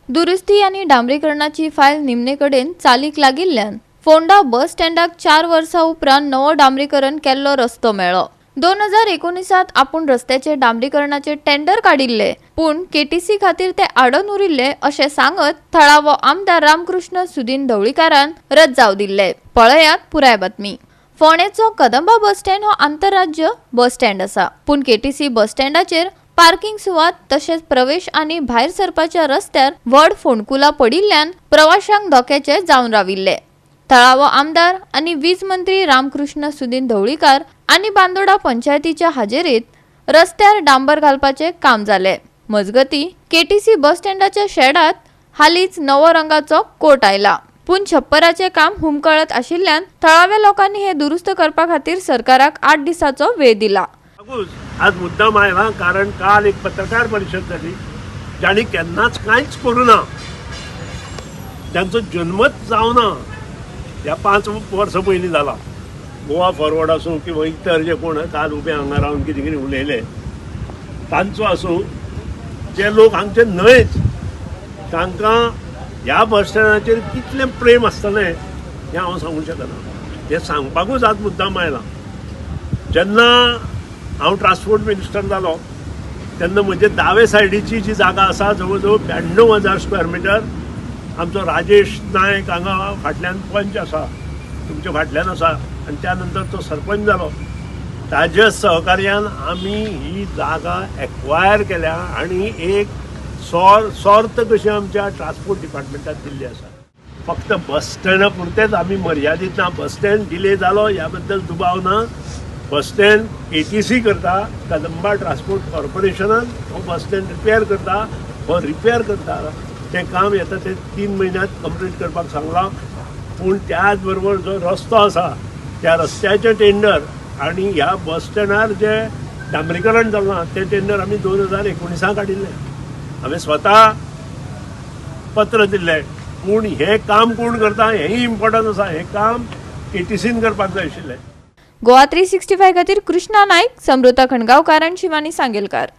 दुरुस्ती आणि डांबरीकरणाची फायल निमणेकडेन चालीक लागिल्ल्यान फोंडा बस स्टँडाक 4 वर्सां उपरांत नवो डांबरीकरण केल्लो रस्तो मेळ्ळो। 2019 आपूण रस्त्याचे डांबरीकरणाचे टेंडर काडिल्ले, पूण केटीसी खातीर ते आडून उरिल्ले अशें सांगत थळावो आमदार रामकृष्ण सुदीन ढवळीकारान रद्द जाव दिल्ले। पळयात पुराय बातमी। फोंडेचो कदंबा बस स्टँड हो आंतरराज्य बस स्टँड आसा, पूण केटीसी बस स्टँडाचेर पार्किंग सुवात तशेंच प्रवेश आनी भायर सरपाच्या रस्त्यार व्हड फोंडकुलां पडिल्ल्यान प्रवाशांक धोक्याचे जावन राविल्ले। थळावो आमदार आनी वीज मंत्री रामकृष्ण सुदीन ढवळीकार आनी बांदोडा पंचायतीच्या हाजेरीत रस्त्यार डांबर घालपाचे काम जाले। मजगती केटीसी बस स्टँडाच्या शेडात हालींच नवो रंगाचो कोट आयला, पूण छप्पराचे काम हुमकळत आशिल्ल्यान थळाव्या लोकांनी हे दुरुस्त करपा खातीर सरकाराक 8 दिसांचो वेळ दिला। आज मुद्दाम आयला कारण काल एक पत्रकार परिषद जाली, ज्यांनी केन्नाच कांयच करू ना, त्यांचो जन्मच जावना ह्या 5 वर्सां पयलीं जाला। गोवा फॉरवर्ड आसूं किंवा इतर जे कोण काल उबे हांगा रावन कितें कितें उलयले तांचो आसूं, जे लोक हांगचे न्हयच तांकां ह्या बस स्टँडाचेर कितलें प्रेम आसतलें हें हांव सांगूंक शकना। हें सांगपाकूच आज मुद्दाम आयला। जेन्ना हांव ट्रान्सपोर्ट मिनिस्टर जालो तेन्ना म्हजे दावे सायडीची जी जागा आसा जवळ जवळ 92,000 स्क्वेअर मिटर आमचो राजेश नायक हांगा फाटल्यान पंच आसा, तुमच्या फाटल्यान आसा, आनी त्या नंतर तो सरपंच जालो। ताज्या सहकार्यान आमी ही जागा एक्वायर केल्या आनी एक सॉर्त कशी आमच्या ट्रान्सपोर्ट डिपार्टमेंटाक दिल्ली आसा। फक्त बस स्टँडा पुरतेच आमी मर्यादीत ना। बस स्टँड डिले जालो ह्या बद्दल दुबाव ना। बस स्टँड केटीसी करता, कदंबा ट्रान्सपोर्ट कॉर्पोरेशनान हो बस स्टँड रिपेर करता, हो रिपेर करता। तें काम येता ते 3 म्हयन्यांत कंप्लीट करपाक सांगलां। पूण त्याच बरोबर जो रस्तो आसा त्या रस्त्याचें टेंडर आनी ह्या बस स्टँडार जे डांबरीकरण जालां तें टेंडर आमी 2019 काडिल्लें। हांवें स्वता पत्र दिल्लें, पूण हें काम कोण करता हेंय इम्पॉर्टंट आसा। हें काम केटीसीन करपाक जाय आशिल्लें। गोवा 365 खातीर कृष्णा नायक, समृता खणगांवकार आनी शिवानी सांगेलकार।